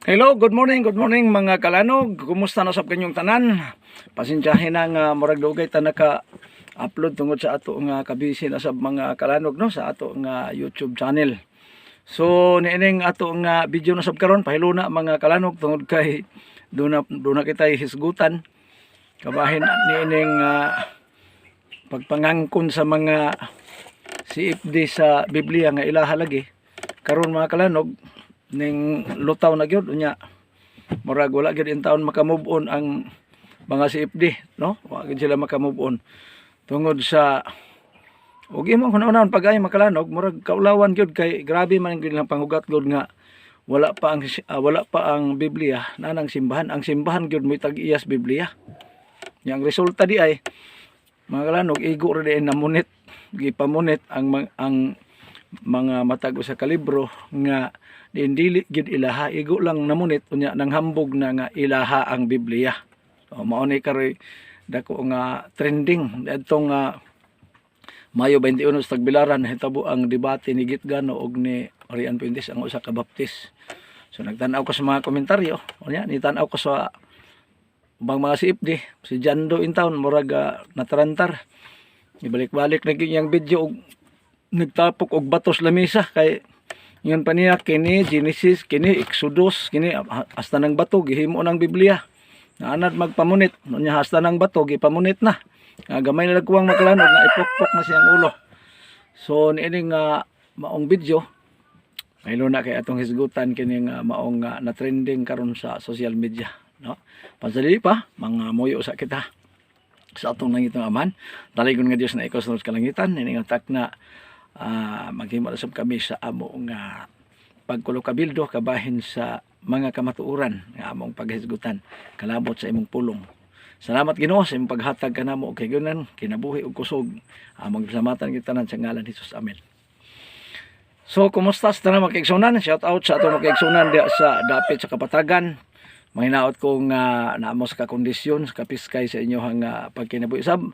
Hello, good morning mga kalanog. Kumusta na sab kanyong tanan? Pasensyahin na nga murag dugay ta naka-upload tungod sa ato nga kabisi na sab mga kalanog no sa ato nga YouTube channel. So niining ato nga video na sab karon pahilo na mga kalanog tungod kay do na kita hisgutan. Kabahin niining pagpangangkon sa mga CFD sa Biblia nga ilaha lagi. Karon mga kalanog ning lutaw na gyud unya murag wala gyud in taon maka-move on ang mga CFD no wa gyud sila maka-move on tungod sa ug imo kuno-unaon pag-ay makalanog murag kaulawan gyud kay grabe man gyud ang panghugat gyud nga wala pa ang Biblia nanang simbahan. Ang simbahan gyud moy tag-iyas Biblia. Yang resulta di ay mga kalanog igo ra di namunit gipamunit ang mga matag sa kalibro nga dili gid ilaha igo lang namunit unya nang hambog na nga ilaha ang Biblia. So mao ni karoy dako nga trending adtong Mayo 21 sa Tagbilaran hitabo ang debate ni Gitgano og ni Orian Puentes ang usa ka baptist. So nagtan-aw ko sa mga komentaryo unya nitan-aw ko sa ubang mga CFD si Jando in town murag natarantar ibalik-balik na gyud video og nagtapok og batos lamisa kay yun pa niya kini Genesis, kini Exodus, kini hasta ng bato gihimo ng Biblia. Naanad magpamunit, nya hasta ng bato gipamunit na. Gamay na nagkuwang makalanog nga ipokpok na siyang ulo. So niining maong video maylo na kay atong hisgutan kini nga maong na trending karon sa social media, no? Pansadili pa mga moyo sa kita sa atong nangitong aman. Daligon nga Dios na ikaw sa kalangitan nining tak na maghimo sab kami sa amo nga pagkulo kabildo kabahin sa mga kamatuoran nga among paghisgutan kalabot sa imong pulong. Salamat Ginoo sa imong paghatag kanamo og kaygunan kinabuhi ug kusog. Among salamatan kita tanan sa ngalan ni Jesus. Amen. So kumusta sa tanan makaigsunan? Shout out sa atong makaigsunan diha sa dapit sa Kapatagan. Mahinaot ko nga naamo sa kondisyon sa kapiskay sa inyong pagkinabuhi sab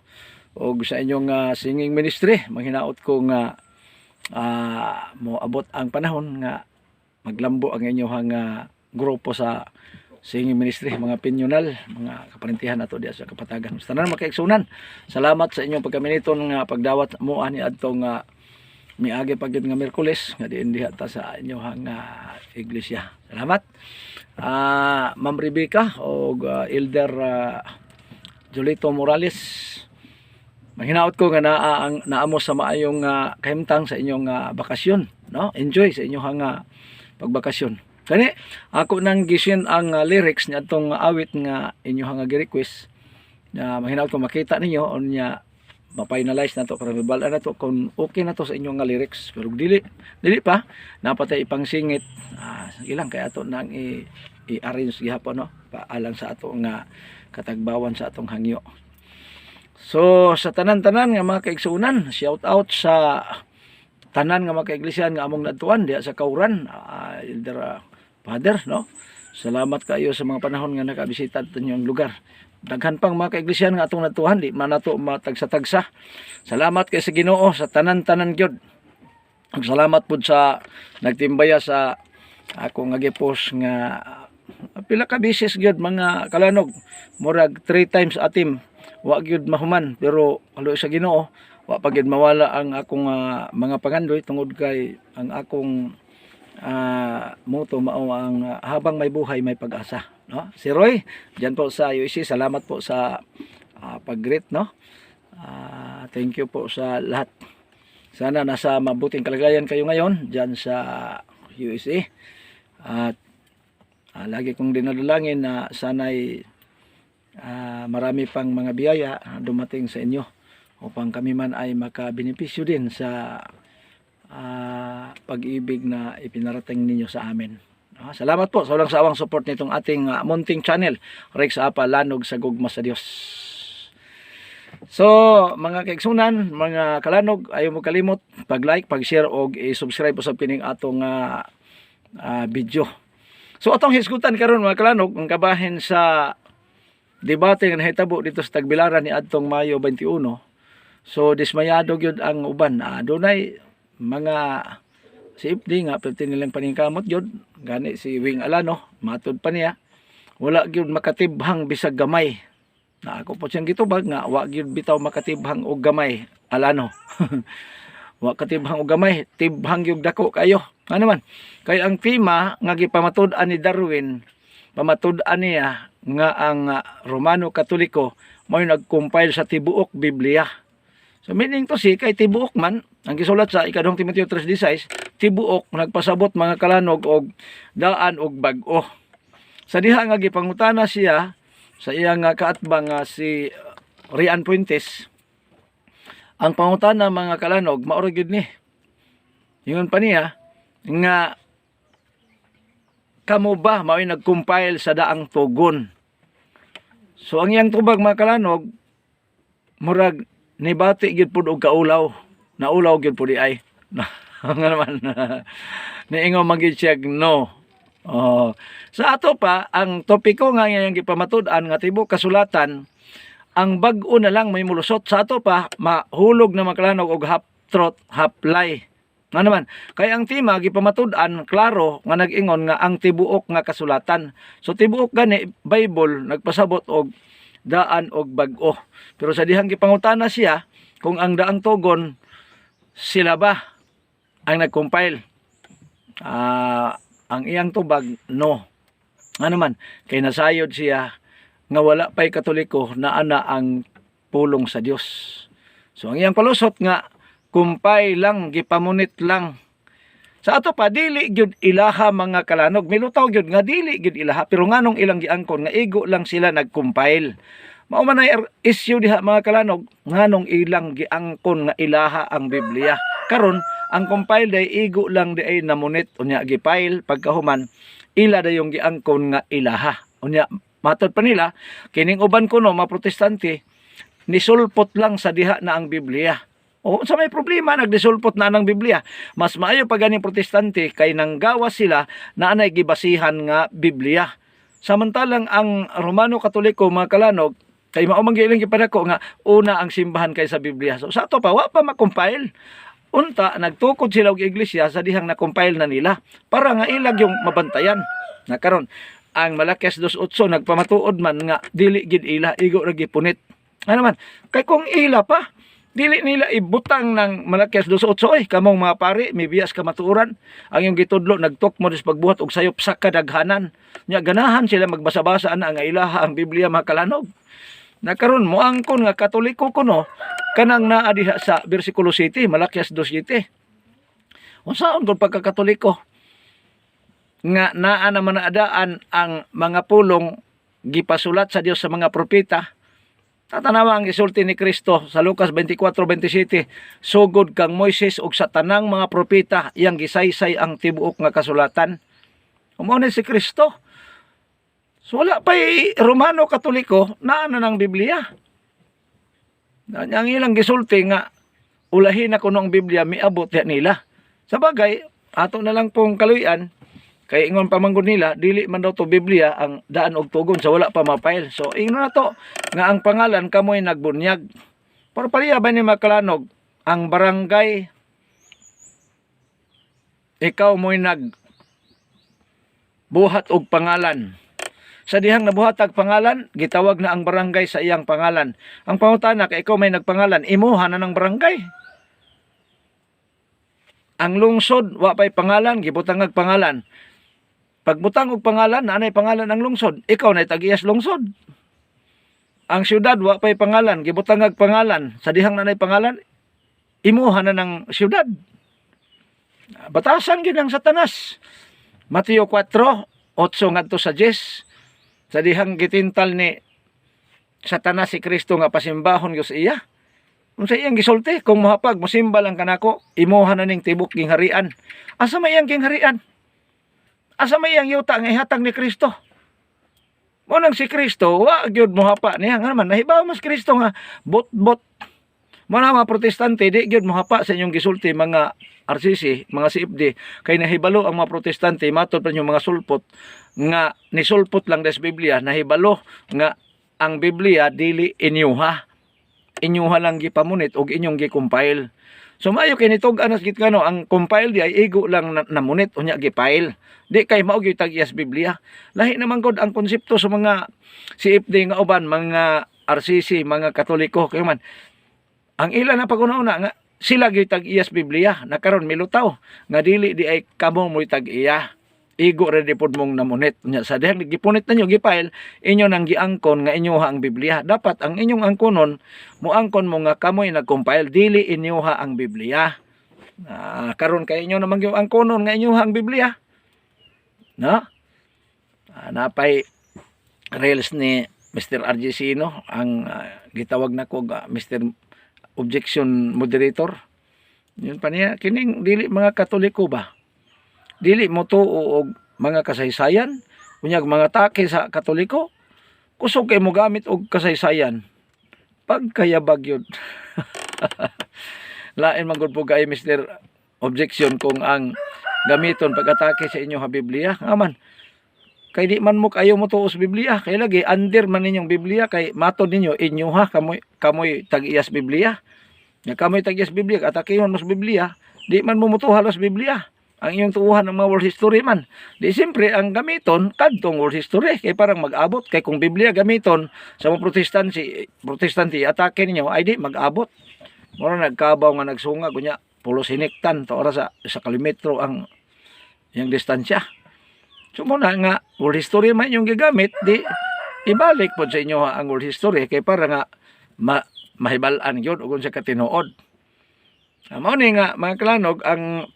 og sa inyong singing ministry. Mahinaot ko nga mo abot ang panahon nga maglambo ang inyong grupo sa singing ministry, mga pinyonal, mga kaparintihan nato diya sa Kapatagan. Tanan makaigsunan. Salamat sa inyong pagkaminiton nga pagdawat mo ani adtong miagi pagyud nga Miyerkules nga diin diha ta sa inyong iglesia. Salamat. Ma'am Rebecca o Elder Julito Morales. Mahinaot ko nga naamo sa maayong kahimtang sa inyong bakasyon, no? Enjoy sa inyong pagbakasyon. Kani ako nang gisin ang lyrics ni atong awit nga inyong gi-request. Mahinaot ko makita ninyo unya ma-finalize nato para mibal-an nato kung okay na to sa inyong lyrics. Pero dili pa napatay ipang singit. Sige lang kay ato nang i-arrange gihapon, no? Paalang sa ato nga katagbawan sa atong hangyo. So sa tanan-tanan nga mga kaigsunan, shout out sa tanan nga mga kaiglesia nga among natuan diha sa Kauran, Elder Father, no? Salamat kayo sa mga panahon nga nakabisita sa inyong lugar. Daghan pang mga kaiglesia nga atong natuhan, di man nato matagsa-tagsa. Salamat kay sa Ginoo sa tanan-tanan gyud. Salamat pud sa nagtimbaya sa ako nga gipos nga pila ka bisis gyud mga kalanog, murag 3 times atim. Wa gyud mahuman pero kalo sa Ginoo wa pa gyud mawala ang akong mga pangandoy tungod kay ang akong moto mao ang habang may buhay may pag-asa, no? Si Roy diyan po sa USC, salamat po sa pag-greet, no? Thank you po sa lahat. Sana nasa mabuting kalagayan kayo ngayon diyan sa USC at lagi kong dinadalangin na sana'y marami pang mga biyaya dumating sa inyo upang kami man ay makabenepisyo din sa pag-ibig na ipinarating ninyo sa amin. Salamat po sa walang sawang support nitong ating munting channel, Rex Apa Lanog sa Gugma sa Dios. So mga kaigsunan, mga kalanog, ayaw mo kalimot pag-like, pag-share og i-subscribe sa pining atong video. So atong hisgutan karon mga kalanog ang kabahin sa debate nga nahitabo dito sa Tagbilaran ni adtong Mayo 21. So dismayado gyud ang uban. Dunay mga CFD nga perti nilang paningkamot jud gani si Wing Alano matud pa niya wala gyud makatibhang bisag gamay. Na ako po siyang gitubag nga wa gyud bitaw makatibhang og gamay Alano. Wa katibhang og gamay, tibhang gyud dako kayo. Ano man? Kay ang tema nga gipamatud-an ni Darwin, pamatud-an niya nga ang Romano Katoliko mao nag-compile sa tibuok Biblia. So meaning to si kay tibuok man ang gisulat sa ikadong Timoteo 3:16, tibuok nagpasabot mga kalanog og daan og bag-o. Sa diha nga gipangutana siya sa iyang kaatbang si Rian Puentes, ang pangutana mga kalanog maoro gyud ni. Ingon pa niya nga kamo ba mao'y nag-compile sa daang tugon. So ang iyang tubag mga kalanog murag nibati gyud pud og kaulaw. Naulaw gyud pud ay. Nga naman niingon magid siya no. Oh. Sa ato pa ang topiko nga yang gipamatud-an nga tibuok kasulatan ang bag-o na lang may mulusot. Sa ato pa mahulog na makalanog og half truth half lie. Nga naman kay ang tema gipamatud-an klaro nga nag-ingon nga ang tibuok nga kasulatan. So tibuok gani Bible nagpasabot og daan og bag-o. Pero sa dihang gipangutana siya kung ang daang tugon sila ba ang nag-compile. Ang iyang tubag no. Ano man kay nasayod siya nga wala pay Katoliko na ana ang pulong sa Dios. So ang iyang palusot nga kumpay lang gipamunit lang. Sa ato pa dili gyud ilaha mga kalanog, milutaw gyud nga dili gyud ilaha pero nganong ilang giangkon nga igo lang sila nag-compile. Mao man ay issue diha mga kalanog, nganong ilang giangkon nga ilaha ang Biblia. Karon ang compile day igo lang di ay namunit unya gipile pagkahuman ila dayong giangkon nga ilaha. Unya matod pa nila kining uban kuno mga protestante nisulpot lang sa diha na ang Biblia. O sa may problema nagdisulpot na ng Biblia. Mas maayo pa ganing protestante kay nanggawas sila na anay gibasihan nga Biblia. Samantalang ang Romano Katoliko mga kalanog kay mao man giilang gipadako nga una ang simbahan kay sa Biblia. So sa ato pa wa pa ma-compile. Unta nagtukod sila og iglesia sa dihang na-compile na nila para nga ilag yung mabantayan. Na karon ang Malakias 2:8 nagpamatuod man nga dili gid ila igo ra gipunit. Ano man kay kung ila pa dili nila ibutang ng Malakias 2:8 kamong mga pari may biyas ka matuoran ang yung gitudlo nagtok mo dis pagbuhat og sayop sa kadaghanan nya ganahan sila magbasa-basa ana nga ilaha ang Biblia mga kalanog. Na karon mo angkon nga Katoliko kuno kanang naa diha sa bersikulo 7 Malakias 2:7. Unsaon kun pagka-Katoliko nga naa naman adaan ang mga pulong gipasulat sa Dios sa mga propeta. Tatanawa ang isulti ni Kristo sa Lucas 24:27, sugod kang Moises ug sa tanang mga propeta iyang gisaysay ang tibuok nga kasulatan. Mao ni si Kristo. So wala pa'y Romano Katoliko na ng Biblia. Ang ilang gisulti nga ulahin na kuno ang Biblia miabot ya nila. Sa bagay, ato na lang pong kaluyan kay ingon pamanggod nila dili man daw to Biblia ang daan og tugon sa wala pa mapail. So ingno na to nga ang pangalan kamoy nagbunyag. Pero pariya ba ni makalanog ang barangay ikaw mo'y buhat og pangalan. Sa dihang nabuhatag pangalan, gitawag na ang barangay sa iyang pangalan. Ang pangutana kay ikaw may nagpangalan, imuha na ng barangay. Ang lungsod, wa pa'y pangalan, gibutang ag pangalan. Pagbutang og pangalan, naanay pangalan ang lungsod, ikaw na tag-iyas lungsod. Ang syudad, wa pa'y pangalan, gibutang ag pangalan. Sa dihang naanay pangalan, imuha na ng syudad. Batasan gid ang Satanas. Mateo 4:8 ngadto sa 10. Sa dihang gitintal ni Satanas si Kristo nga pasimbahon gyud sa iya. Unsa iyang gisulti kung mohapag mosimba lang kanako, imuha na ning tibok gingharian. Asa may iyang gingharian? Asa may iyang yuta nga ihatag ni Kristo? Mo nang si Kristo wa gyud mohapa niya nga naman nahibaw mas Kristo nga bot-bot. Mo na mga protestante di gyud mohapa sa inyong gisulti mga RCC, mga CFD, kay nahibalo ang mga protestante matod pa yung mga sulpot nga nisulpot lang des Biblia, nahibalo nga ang Biblia dili inyuha lang gipamunit og inyong gi-compile. So maayo kay nitug anas gid kano ang compile di ay igo lang namunit unya gipile. Di kay mao gyud tag-iyas Biblia. Lahi naman gud ang konsepto sa mga CFD nga uban, mga RCC, mga Katoliko kay man. Ang ila na paguna-una nga sila gyud tag-iyas Biblia, nakaron milutaw nga dili di ay kamo mo'y tag-iya. Igo ra di pod mong namunit. Nya sa dihang gipunit nanyo gipile, inyo nang giangkon nga inyoha ang Biblia. Dapat ang inyong angkonon moangkon mo nga kamoy nag-compile, dili inyoha ang Biblia. Karon kay inyo namang yung angkonon nga inyoha ang Biblia. No? Napay reels ni Mr. RG Sino ang gitawag nako Mr. Objection Moderator. Yun pa niya kining dili mga Katoliko ba? Dili mo to og mga kasaysayan, unyag mga take sa Katoliko. Kusog kay mo gamit og kasaysayan. Pagkayabag yun. Lain man gud po kay Mr. Objection kung ang gamiton pag-atake sa inyo ha Biblia. Aman. Kay di man mo kayo mo tuos Biblia, kay lagi under man ninyong Biblia kay matod ninyo inyo ha kamoy tag-iyas Biblia. Nga kamoy tag-iyas Biblia, atakehon mo sa Biblia, di man mo mutuhalos Biblia. Ang inyong tuuhan ng mga world history man. Di siyempre ang gamiton kadtong world history kay parang mag-abot kay kung Biblia gamiton sa mga protestante atake ninyo ay di mag-abot. Mura nagkabaw nga nagsunga kunya pulos hinektan to oras sa kilometro ang yang distansya. So muna nga world history man yung gigamit di ibalik po sa inyo ang world history kay para nga mahibalan yun ug sa katinuod. Mao ni nga mga kalanog ang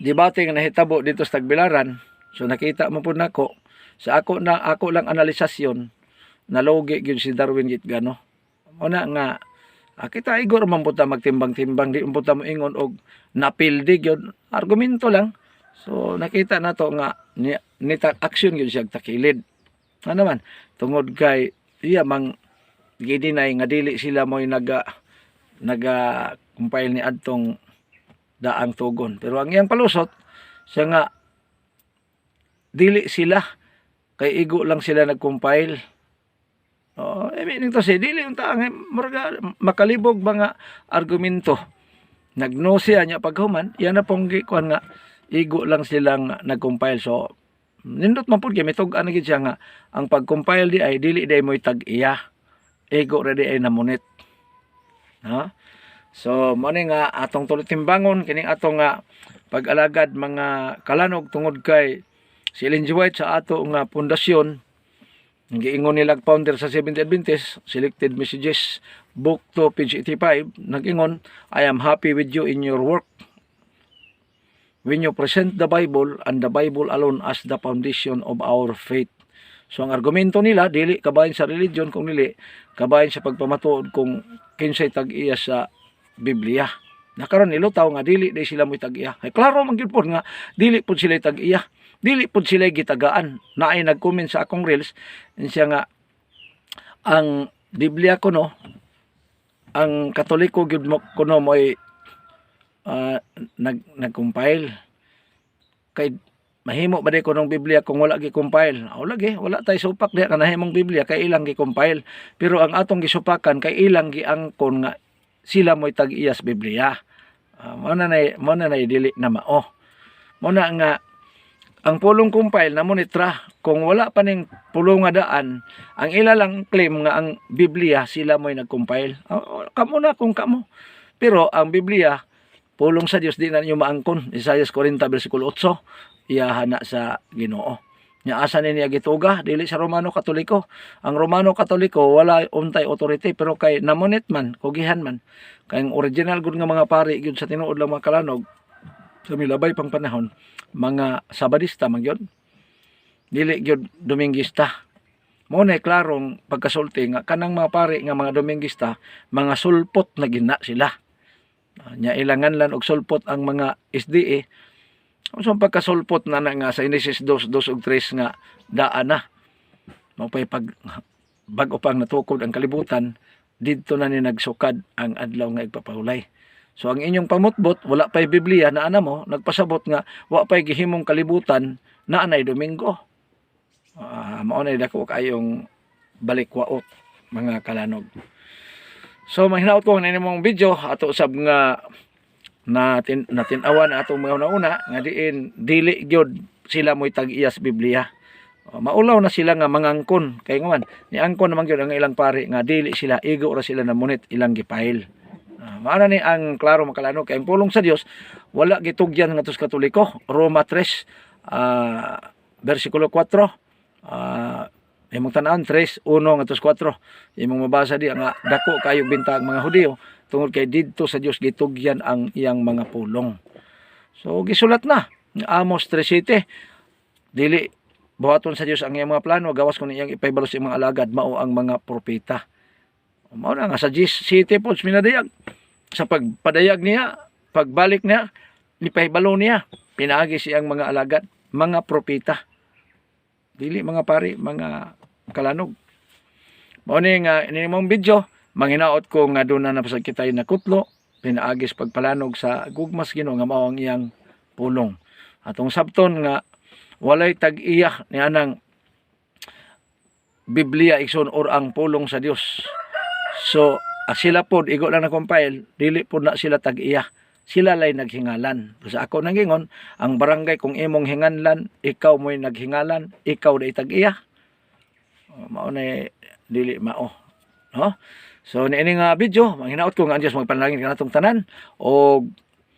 debate nga nahitabo dito sa Tagbilaran. So nakita mo po nako sa ako lang analisasyon nalogi gyud si Darwin Gitgano. Una nga kita igor man puta magtimbang-timbang di puta mo ingon og napildi gyud argumento lang. So nakita nato nga nita action gyud siya takilid. Ano naman tungod kay iya mang gidinay nga dili sila mo'y naga compile ni adtong daang tugon. Pero ang iyang palusot, siya nga, dili sila, kay igo lang sila nag-compile. Meaning to say, dili yung taang, makalibog mga argumento. Nagno siya niya paghuman, yan na pong gikuan nga, igo lang silang nag-compile. So, nindot man po, may tug-an na siya nga, ang pag-compile di ay, dili di mo'y tag-iya. Igo ra di ay namunit. So, mo nga atong tuloy timbangon kining atong pag-alagad mga kalanog tungod kay si Ellen G. White sa ato nga pundasyon. Giingon nila founder sa Seventh-day Adventist, Selected Messages, Book 2, page 85, nag-ingon, I am happy with you in your work. When you present the Bible and the Bible alone as the foundation of our faith. So, ang argumento nila, dili kabahin sa religion, kung dili, kabahin sa pagpamatuod kung kinsay tag-iya sa Biblia. Nakaroon nilutaw nga dili di sila mo'y tag-iya. Ay klaro man gyud pod nga dili pod sila tag-iya. Dili pod sila gitagaan. Naay nag-comment sa akong reels siya nga ang Biblia kuno ang Katoliko gyud mo kuno mo'y nag-compile. Kay mahimo ba di kunong Biblia kung wala gi-compile? Wala tay supak diha kanahimong Biblia kay ilang gi-compile. Pero ang atong gisupakan kay ilang giangkon nga sila mo'y tag-iyas Biblia. Muna na dili na mao. Muna nga, ang pulong compile na monitra, kung wala pa ning pulong nga daan, ang ila lang claim nga ang Biblia, sila mo'y nag-compile. Kamo na kung kamo. Pero ang Biblia, pulong sa Dios di na ninyo maangkon. Isaiah 40, versikulo 8, iyahana sa Ginoo. Nya asa niya gituga dili sa Romano Katoliko. Ang Romano Katoliko wala untay authority pero kay namonit man, kugihan man. Kay ang original gud nga mga pari gyud sa tinuod lang mga kalanog sa milabay pang panahon, mga Sabadista man gyud. Dili gyud Domingista. Mo na klarong pagkasulti nga kanang mga pari nga mga Domingista, mga sulpot na gina sila. Nya ilangan lan og sulpot ang mga SDA. So pagkasulpot na nga sa Genesis 2 ug 3 nga daan na. Mapay pag bago pang natukod ang kalibutan, didto na ni nagsukad ang adlaw nga igpapahulay. So ang inyong pamutbot, wala pay Biblia na ana mo, nagpasabot nga wa pay gihimong kalibutan na anay Domingo. Mao na dako kayong balikwaot mga kalanog. So mahinaot ko na nimong video ato usab nga natinawan na atong mga una nga diin dili gyud sila mo'y tag-iya sa Biblia. Maulaw na sila nga mangangkon kay nga man ni angkon naman gyud ang ilang pari nga dili sila igo ra sila na munit ilang gipahil. Maana ni ang klaro makalano kay ang pulong sa Dios wala gitugyan nga tos Katoliko. Roma 3 versikulo 4 imong tan-awon 3:1 ngadto 4 imong mabasa di nga dako kayog bintang mga Hudiyo tungod kay didto sa Dios gitugyan ang iyang mga pulong. So gisulat na Amos 3:7 dili buhaton sa Dios ang iyang mga plano gawas kun iyang ipahibalo sa mga alagad mao ang mga propeta. Mao na nga sa city po minadayag sa pagpadayag niya pagbalik niya ipahibalo niya pinaagi siyang mga alagad mga propeta dili mga pari mga kalanog. Mao ni nga ini mong video manginaot ko nga doon na napasag kitay na kutlo pinaagis pagpalanog sa gugmas Ginoo nga mao ang iyang pulong. Atong sabton nga walay tag-iya ni anang Biblia igsoon or ang pulong sa Dios. So sila pod igo lang na compile dili pod na sila tag-iya. Sila lay naghingalan. Sa ako nangingon, ang barangay kung imong hinganlan, ikaw mo'y naghingalan, ikaw na itag-iya. Mao na dili mao. No? So niini nga video, manghinaot ko nga Dios magpanalangin kanatong tanan o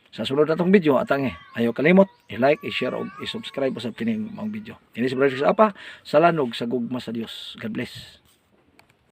sa sunod natong video atangi ayaw kalimot i-like, i-share ug i-subscribe sa kining mga video. Ini si Brother Apa, sa lanog sa gugma sa Dios. God bless.